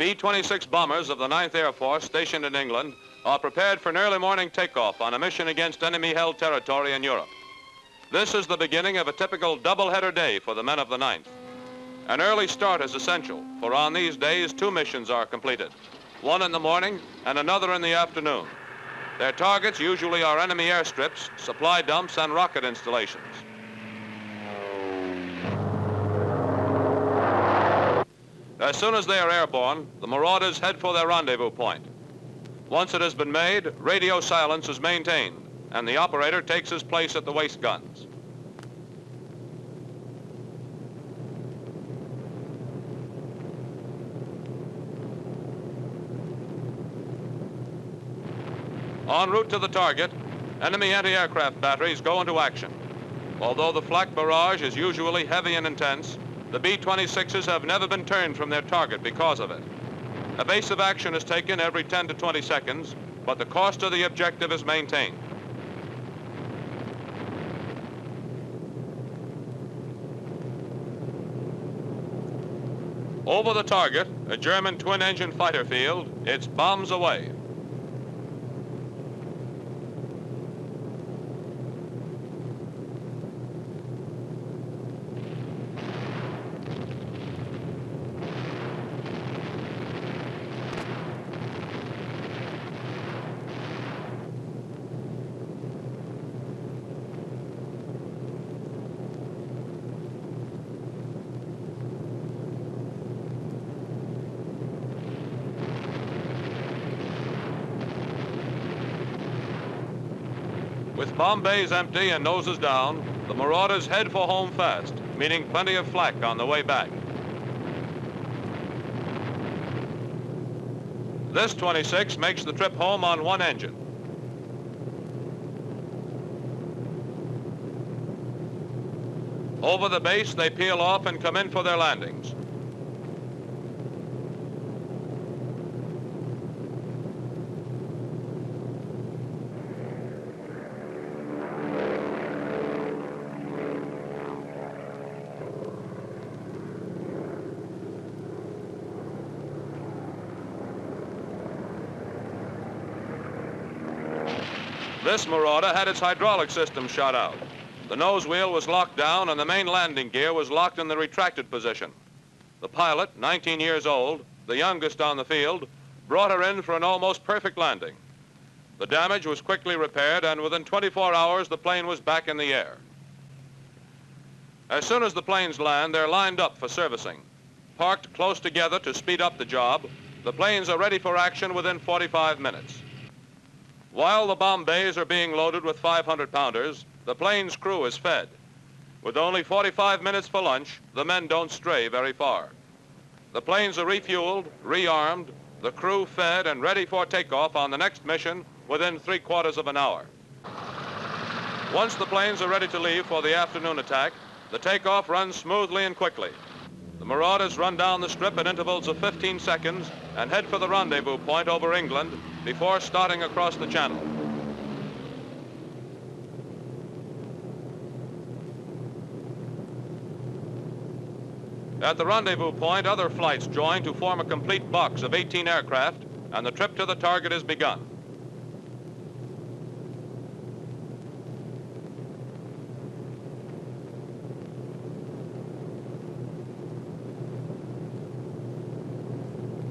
B-26 bombers of the 9th Air Force stationed in England are prepared for an early morning takeoff on a mission against enemy-held territory in Europe. This is the beginning of a typical double-header day for the men of the 9th. An early start is essential, for on these days 2 missions are completed, one in the morning and another in the afternoon. Their targets usually are enemy airstrips, supply dumps, and rocket installations. As soon as they are airborne, the Marauders head for their rendezvous point. Once it has been made, radio silence is maintained, and the operator takes his place at the waist guns. En route to the target, enemy anti-aircraft batteries go into action. Although the Flak barrage is usually heavy and intense, the B-26s have never been turned from their target because of it. Evasive action is taken every 10 to 20 seconds, but the cost of the objective is maintained. Over the target, a German twin-engine fighter field, it's bombs away. With bomb bays empty and noses down, the Marauders head for home fast, meaning plenty of flak on the way back. This 26 makes the trip home on 1 engine. Over the base, they peel off and come in for their landings. This Marauder had its hydraulic system shot out. The nose wheel was locked down and the main landing gear was locked in the retracted position. The pilot, 19 years old, the youngest on the field, brought her in for an almost perfect landing. The damage was quickly repaired, and within 24 hours the plane was back in the air. As soon as the planes land, they're lined up for servicing. Parked close together to speed up the job, the planes are ready for action within 45 minutes. While the bomb bays are being loaded with 500-pounders, the plane's crew is fed. With only 45 minutes for lunch, the men don't stray very far. The planes are refueled, rearmed, the crew fed and ready for takeoff on the next mission within 3/4 of an hour. Once the planes are ready to leave for the afternoon attack, the takeoff runs smoothly and quickly. The Marauders run down the strip at intervals of 15 seconds and head for the rendezvous point over England before starting across the channel. At the rendezvous point, other flights join to form a complete box of 18 aircraft, and the trip to the target is begun.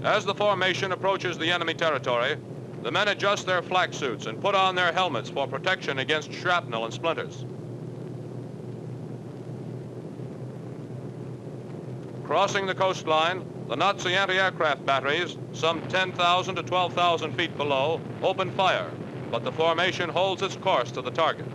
As the formation approaches the enemy territory, the men adjust their flak suits and put on their helmets for protection against shrapnel and splinters. Crossing the coastline, the Nazi anti-aircraft batteries, some 10,000 to 12,000 feet below, open fire, but the formation holds its course to the target.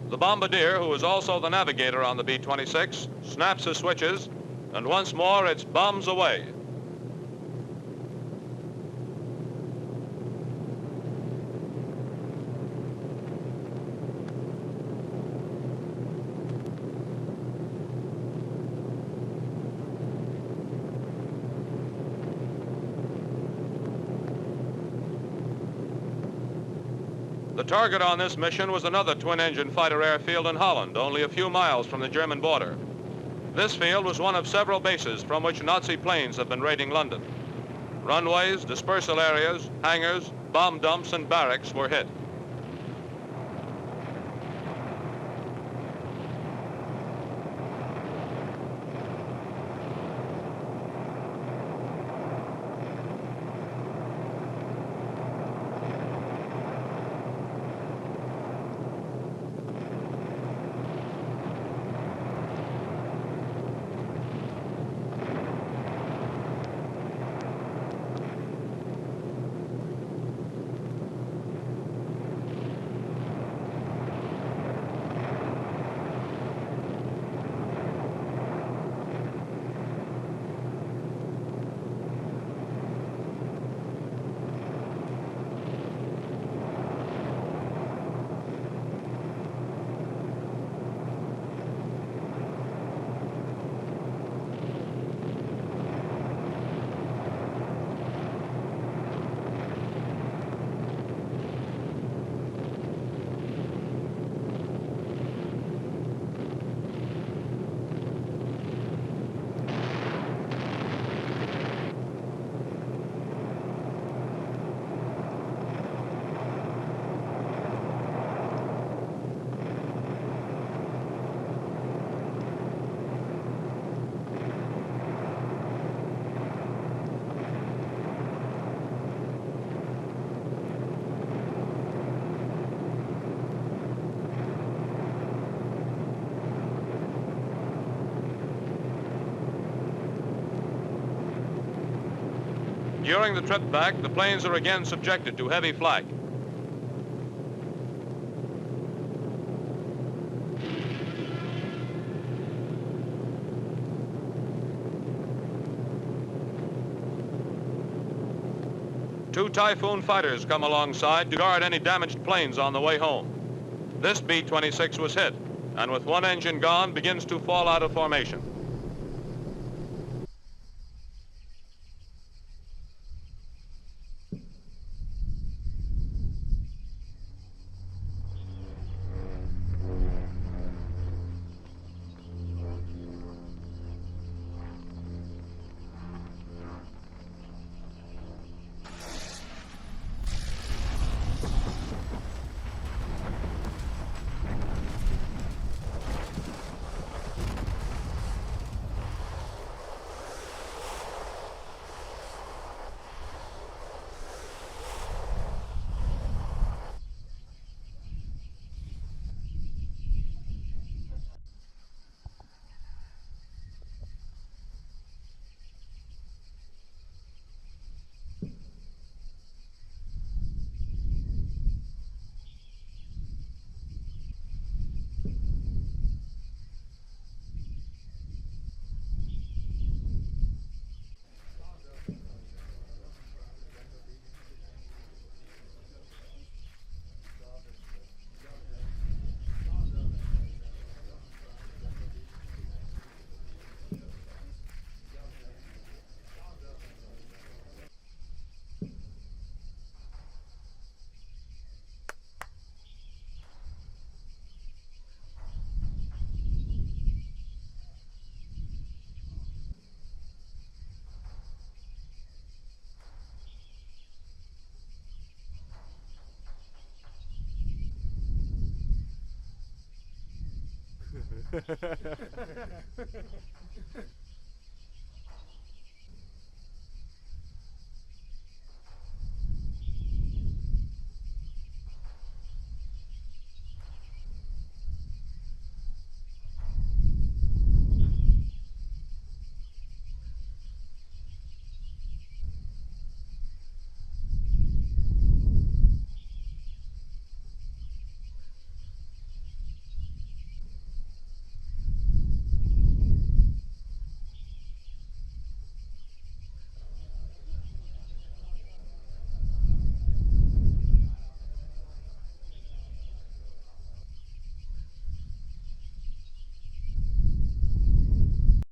The bombardier, who is also the navigator on the B-26, snaps his switches, and once more it's bombs away. The target on this mission was another twin-engine fighter airfield in Holland, only a few miles from the German border. This field was one of several bases from which Nazi planes have been raiding London. Runways, dispersal areas, hangars, bomb dumps, and barracks were hit. During the trip back, the planes are again subjected to heavy flak. Two Typhoon fighters come alongside to guard any damaged planes on the way home. This B-26 was hit, and with one engine gone, begins to fall out of formation.